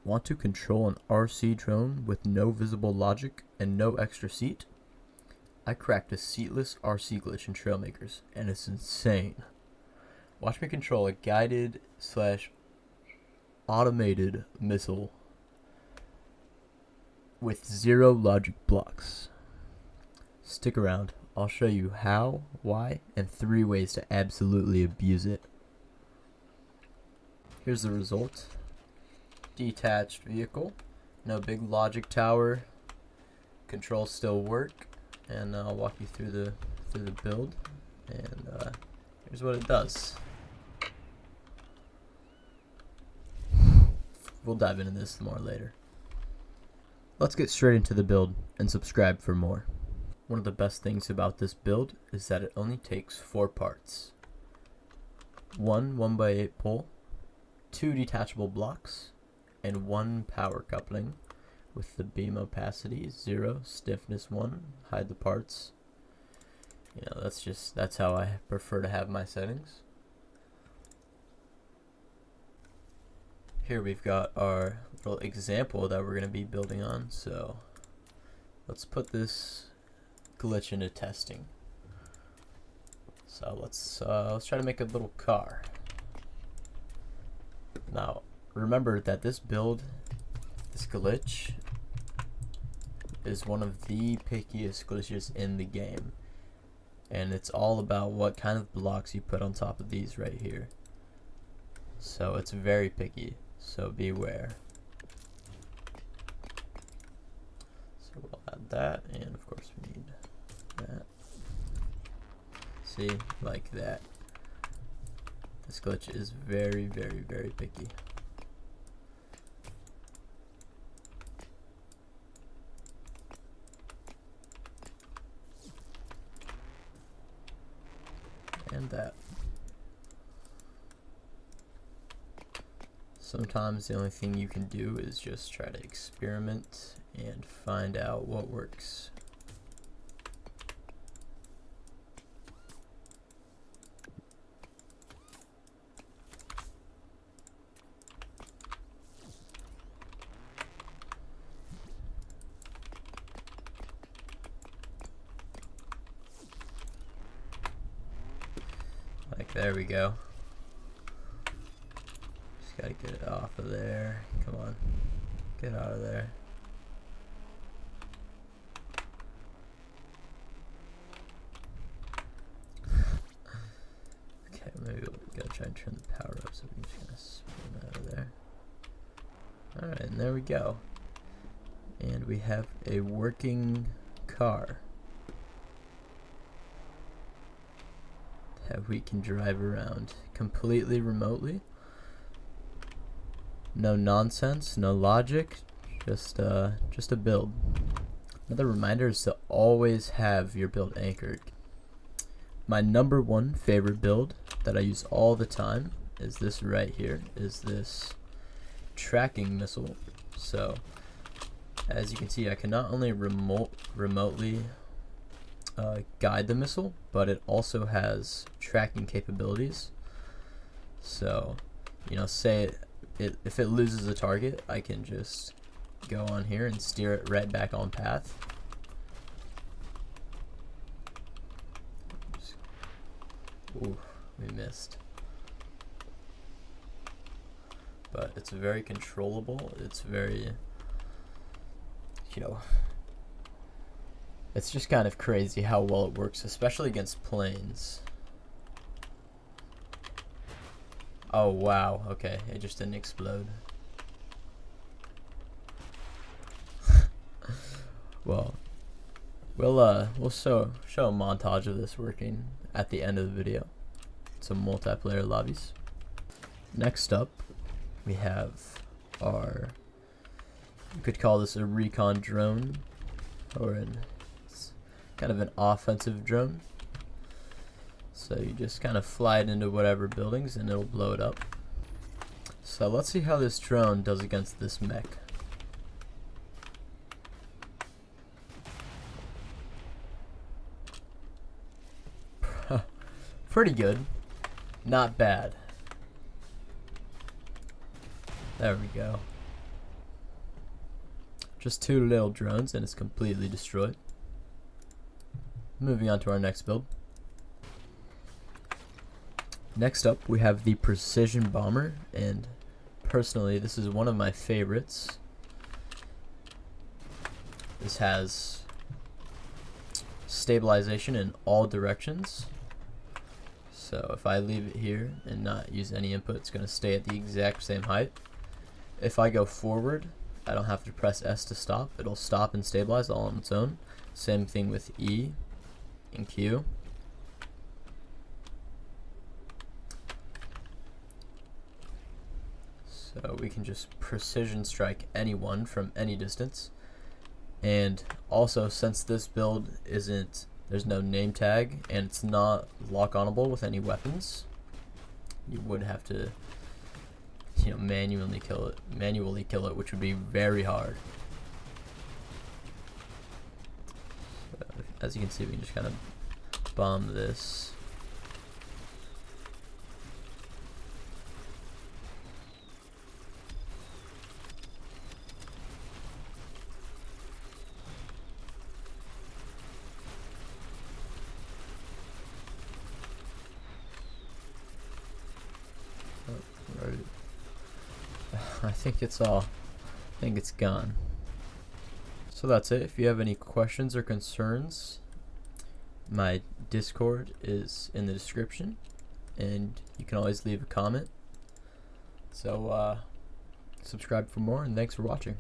Want to control an RC drone with no visible logic and no extra seat? I cracked a seatless RC glitch in Trailmakers, and it's insane. Watch me control a guided slash automated missile with zero logic blocks. Stick around. I'll show you how, why, and 3 ways to absolutely abuse it. Here's the result. Detached vehicle. No big logic tower. Controls still work. And I'll walk you through the build. And here's what it does. We'll dive into this more later. Let's get straight into the build and subscribe for more. One of the best things about this build is that it only takes 4 parts. One 1x8 pole, 2 detachable blocks, and 1 power coupling with the beam opacity 0, stiffness 1, hide the parts. You know, that's how I prefer to have my settings. Here we've got our little example that we're going to be building on, so let's put this glitch into testing. So let's try to make a little car. Now remember that this build, this glitch, is one of the pickiest glitches in the game, and it's all about what kind of blocks you put on top of these right here. So it's very picky, so beware. So we'll add that, and of course we need that. See, like that. This glitch is very, very, very picky. And that. Sometimes the only thing you can do is just try to experiment and find out what works. Like, there we go. Just gotta get it off of there. Come on, get out of there. Okay, maybe we'll gotta try and turn the power up so we can just kind of spin out of there. Alright, and there we go. And we have a working car that we can drive around completely remotely. No nonsense, no logic, just a build. Another reminder is to always have your build anchored. My #1 favorite build that I use all the time is this right here, is this tracking missile. So as you can see, I can not only remotely guide the missile, but it also has tracking capabilities. So, you know, say if it loses a target, I can just go on here and steer it right back on path. Ooh, we missed. But it's very controllable. It's very, you know, it's just kind of crazy how well it works, especially against planes. Oh wow, okay, it just didn't explode. Well, we'll show a montage of this working at the end of the video. Some multiplayer lobbies. Next up, we have our, you could call this a Recon drone, or it's kind of an offensive drone. So you just kind of fly it into whatever buildings and it'll blow it up. So let's see how this drone does against this mech. Pretty good. Not bad. There we go. Just 2 little drones and it's completely destroyed. Moving on to our next build. Next up we have the Precision Bomber, and personally this is one of my favorites. This has stabilization in all directions. So if I leave it here and not use any input, it's going to stay at the exact same height. If I go forward, I don't have to press S to stop. It'll stop and stabilize all on its own. Same thing with E and Q. So we can just precision strike anyone from any distance. And also, since this build there's no name tag and it's not lock-onable with any weapons, you would have to, manually kill it, which would be very hard. So, as you can see, we can just kind of bomb this. I think it's gone. So that's it. If you have any questions or concerns, my Discord is in the description and you can always leave a comment. So subscribe for more, and thanks for watching.